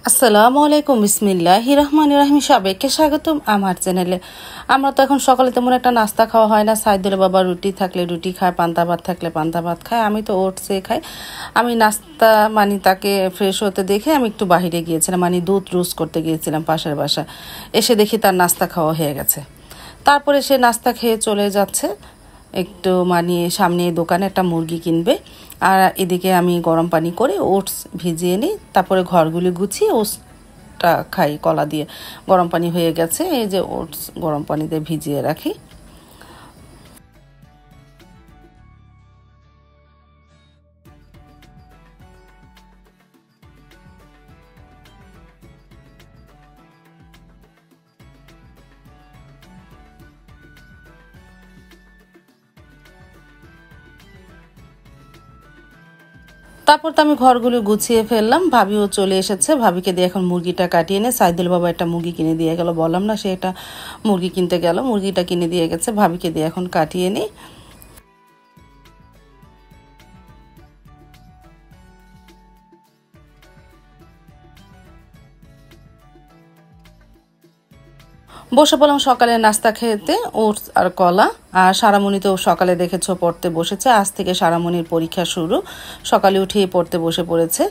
আসসালামু আলাইকুম বিসমিল্লাহির রহমানির রহিম। সবাইকে স্বাগতম আমার চ্যানেলে। আমরা তো এখন সকালে তেমন একটা নাস্তা খাওয়া হয় না। সাইদুল বাবা রুটি থাকলে রুটি খায়, পান্তা ভাত থাকলে পান্তা ভাত খায়, আমি তো ওটসে খাই। আমি নাস্তা তাকে ফ্রেশ হতে দেখে আমি একটু বাহিরে গিয়েছিলাম, দুধ রোস্ট করতে গিয়েছিলাম পাশের বাসা। এসে দেখি তার নাস্তা খাওয়া হয়ে গেছে। তারপরে সে নাস্তা খেয়ে চলে যাচ্ছে। একটু সামনে দোকানে একটা মুরগি কিনবে, আর এদিকে আমি গরম পানি করে ওটস ভিজিয়ে নিই, তারপরে ঘরগুলি গুছিয়ে ওটসটা খাই কলা দিয়ে। গরম পানি হয়ে গেছে, এই যে ওটস গরম পানিতে ভিজিয়ে রাখি। তারপর তো আমি ঘরগুলো গুছিয়ে ফেললাম। ভাবিও চলে এসেছে, ভাবিকে দিয়ে এখন মুরগিটা কাটিয়ে এনে সাইদুল বাবা একটা মুরগি কিনে দিয়ে গেল। বললাম না, সে একটা মুরগি কিনতে গেল, মুরগিটা কিনে দিয়ে গেছে। ভাবিকে দিয়ে এখন কাটিয়ে নিই। বসে পড়লাম সকালে নাস্তা খেতে, ওটস আর কলা। আর সারামণি তো সকালে দেখেছো পড়তে বসেছে, আজ থেকে সারামণির পরীক্ষা শুরু। সকালে উঠেই পড়তে বসে পড়েছে।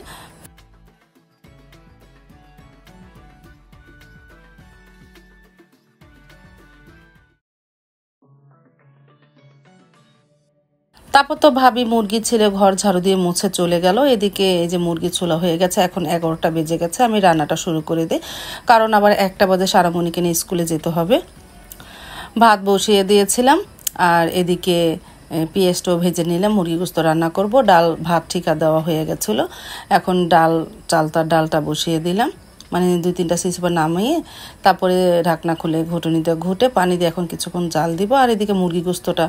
তারপর তো ভাবি মুরগি ছেলে ঘর ঝাড়ু দিয়ে মুছে চলে গেল। এদিকে এই যে মুরগি ছোলা হয়ে গেছে, এখন 11টা বেজে গেছে। আমি রান্নাটা শুরু করে দিই, কারণ আবার 1টা বাজে সারামণিকে নিয়ে স্কুলে যেতে হবে। ভাত বসিয়ে দিয়েছিলাম, আর এদিকে পেঁয়াজটাও ভেজে নিলাম। মুরগি গোস্ত রান্না করব। ডাল ভাত ঠিকা দেওয়া হয়ে গেছিলো। এখন ডালটা বসিয়ে দিলাম, 2-3টা সিটি পর নামিয়ে তারপরে ঢাকনা খুলে ঘুটুনিতে ঘুটে পানি দিয়ে এখন কিছুক্ষণ জাল দিব। আর এদিকে মুরগি গোস্তটা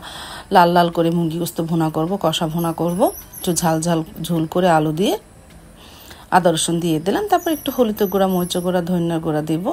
লাল লাল করে মুরগি গোস্ত ভুনা করব, কষা ভুনা করব। একটু ঝাল ঝাল ঝোল করে আলু দিয়ে আদা রসুন দিয়ে দিলাম। তারপর একটু হলুদের গুঁড়া, মরিচের গুঁড়া, ধনিয়ার গুঁড়া দিব।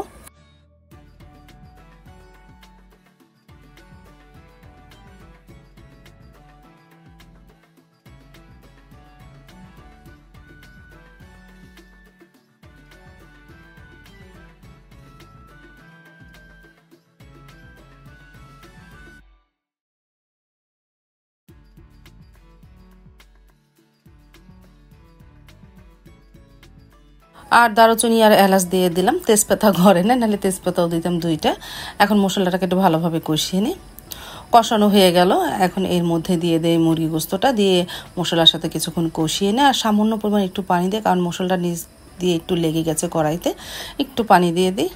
আর দারুচিনি আর এলাচ দিয়ে দিলাম। তেজপাতা ঘরে না, নাহলে তেজপাতাও দিতাম 2টা। এখন মশলাটাকে একটু ভালোভাবে কষিয়ে নিই। কষানো হয়ে গেল, এখন এর মধ্যে দিয়ে দেয় মুরগি গোস্তটা, দিয়ে মশলার সাথে কিছুক্ষণ কষিয়ে নেয়। আর সামান্য পরিমাণ একটু পানি দিয়ে, কারণ মশলাটা নিচ দিয়ে একটু লেগে গেছে কড়াইতে, একটু পানি দিয়ে দিই।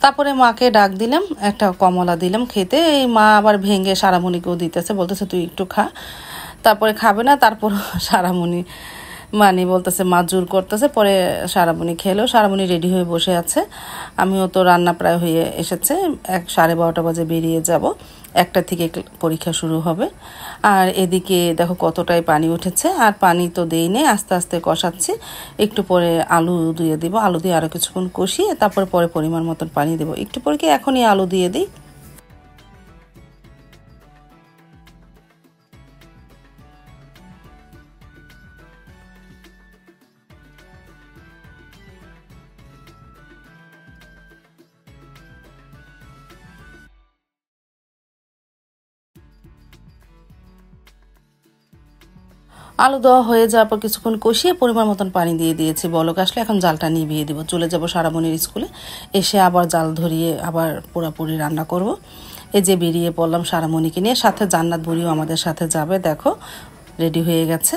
তারপরে মাকে ডাক দিলাম, একটা কমলা দিলাম খেতে। এই মা আবার ভেঙে সারামণিকেও দিতেছে, বলতেছে তুই একটু খা। তারপরে খাবে না, তারপর সারামণি বলতেছে, মা জোর করতেছে। পরে সারামণি খেলো, সারামণি রেডি হয়ে বসে আছে। আমিও তো রান্না প্রায় হয়ে এসেছে, 12:30 বাজে বেরিয়ে যাব। 1টা থেকে পরীক্ষা শুরু হবে। আর এদিকে দেখো কতটাই পানি উঠেছে, আর পানি তো দেই নেই, আস্তে আস্তে কষাচ্ছি। একটু পরে আলু দিয়ে দিব, আলু দিয়ে আরও কিছুক্ষণ কষিয়ে তারপরে পরিমাণ মতন পানি দেবো। একটু পরে কি এখনই আলু দিয়ে দিই। আলু দেওয়া হয়ে যাওয়ার পর কিছুক্ষণ কষিয়ে পরিমাণ মতন পানি দিয়ে দিয়েছি। বলক আসলে এখন জালটা নিভিয়ে দিব, চলে যাব সারামণির স্কুলে। এসে আবার জাল ধরিয়ে আবার পুরাপুরি রান্না করব। এই যে বেরিয়ে পড়লাম সারামণিকে নিয়ে, সাথে জান্নাত বুড়িও আমাদের সাথে যাবে। দেখো রেডি হয়ে গেছে।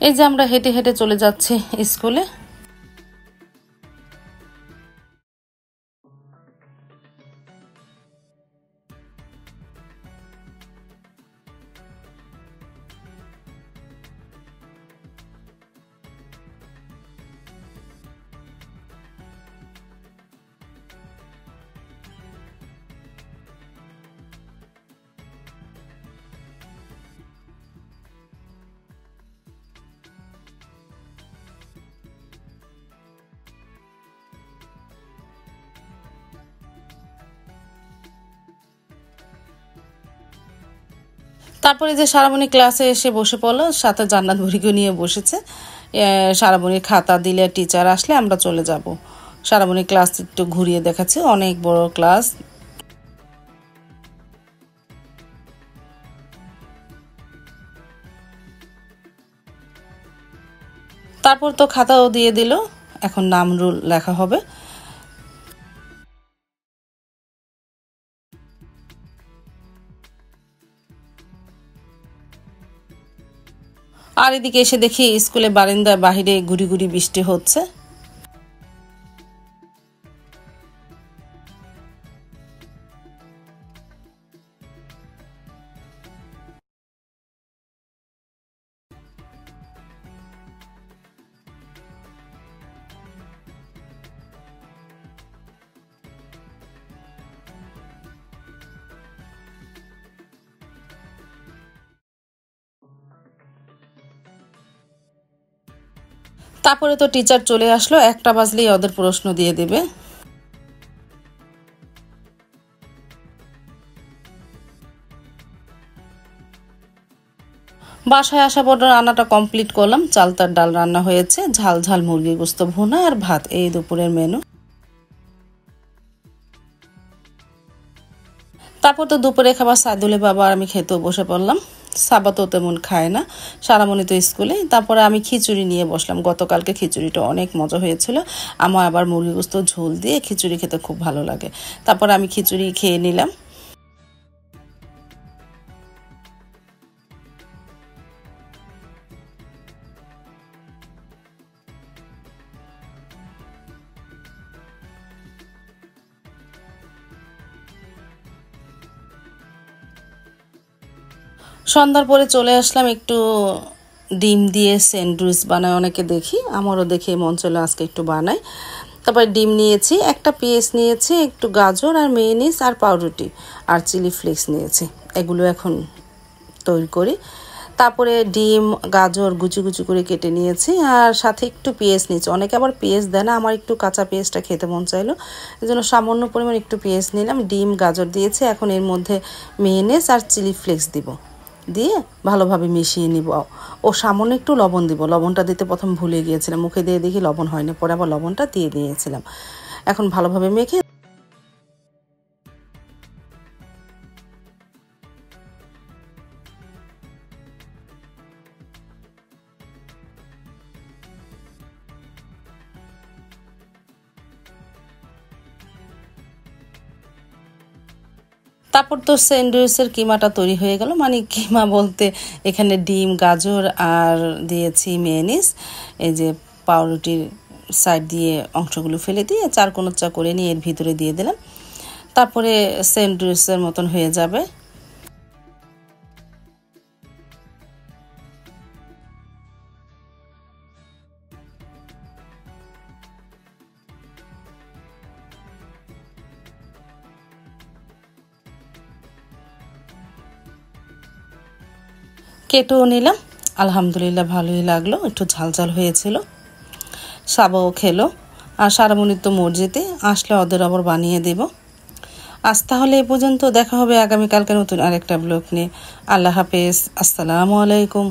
এই যে আমরা হেঁটে হেঁটে চলে যাচ্ছি স্কুলে। তারপরে যে সারামণি ক্লাসে এসে বসে পড়লো, সাথে জান্নাত বুড়িকে নিয়ে বসেছে। সারামণির খাতা দিলে টিচার আসলে আমরা চলে যাব। সারামণি ক্লাস একটু ঘুরিয়ে দেখাচ্ছে, অনেক বড় ক্লাস। তারপর তো খাতাও দিয়ে দিল, এখন নাম রুল লেখা হবে। আর এদিকে এসে দেখি স্কুলে বারান্দায় বাহিরে গুড়ি গুড়ি বৃষ্টি হচ্ছে। তারপরে তো টিচার চলে আসলো, 1টা বাজলেই ওদের প্রশ্ন দিয়ে দেবে। বাসায় আসা পর রান্নাটা কমপ্লিট করলাম। চালতার ডাল রান্না হয়েছে, ঝাল ঝাল মুরগি গোস্ত ভুনা আর ভাত, এই দুপুরের মেনু। তারপর তো দুপুরে খাবার সাইদুলের বাবা আর আমি খেতেও বসে পড়লাম। সাবা তো তেমন খায় না, সারামণি তো স্কুলে। তারপরে আমি খিচুড়ি নিয়ে বসলাম। গতকালকে খিচুড়িটা অনেক মজা হয়েছিল। আমার আবার মুরগি গোস্ত ঝোল দিয়ে খিচুড়ি খেতে খুব ভালো লাগে। তারপরে আমি খিচুড়ি খেয়ে নিলাম। সন্ধ্যার পরে চলে আসলাম, একটু ডিম দিয়ে স্যান্ডউইচ বানায় অনেকে দেখি, আমারও দেখে মন চলে আজকে একটু বানাই। তারপরে ডিম নিয়েছি, একটা পেঁয়াজ নিয়েছি, একটু গাজর আর মেয়োনিজ আর পাউরুটি আর চিলি ফ্লেক্স নিয়েছি। এগুলো এখন তৈরি করি। তারপরে ডিম গাজর কুচি কুচি করে কেটে নিয়েছি আর সাথে একটু পেঁয়াজ নিয়েছি। অনেকে আবার পেঁয়াজ দেয় না, আমার একটু কাঁচা পেঁয়াজটা খেতে মন চাইলো, এই জন্য সামান্য পরিমাণ একটু পেঁয়াজ নিলাম। ডিম গাজর দিয়েছি, এখন এর মধ্যে মেয়োনিজ আর চিলি ফ্লেক্স দিব, দিয়ে ভালোভাবে মিশিয়ে নিব। ও সামান্য একটু লবণ দিব, লবণটা দিতে প্রথম ভুলে গিয়েছিলাম, মুখে দিয়ে দেখি লবণ হয়নি, পরে আবার লবণটা দিয়ে দিয়েছিলাম। এখন ভালোভাবে মেখে তারপর তো স্যান্ডউইচের কিমাটা তৈরি হয়ে গেল। মানে কিমা বলতে এখানে ডিম গাজর আর দিয়েছি মেয়োনিজ, এই যে পাউরুটির সাইড দিয়ে অংশগুলো ফেলে দিয়ে চারকোনা করে নিয়ে এর ভিতরে দিয়ে দিলাম। তারপরে স্যান্ডউইচের মতন হয়ে যাবে। কেটেও নিলাম, আলহামদুলিল্লাহ ভালোই লাগলো, একটু ঝাল ঝাল হয়েছিল। সাবাও খেলো। আর সারামণি তো মসজিদে, আসলে ওদের আবার বানিয়ে দেব। আজ তাহলে এই পর্যন্ত, দেখা হবে আগামীকালকে নতুন আরেকটা ব্লগ নিয়ে। আল্লাহ হাফেজ, আসসালামু আলাইকুম।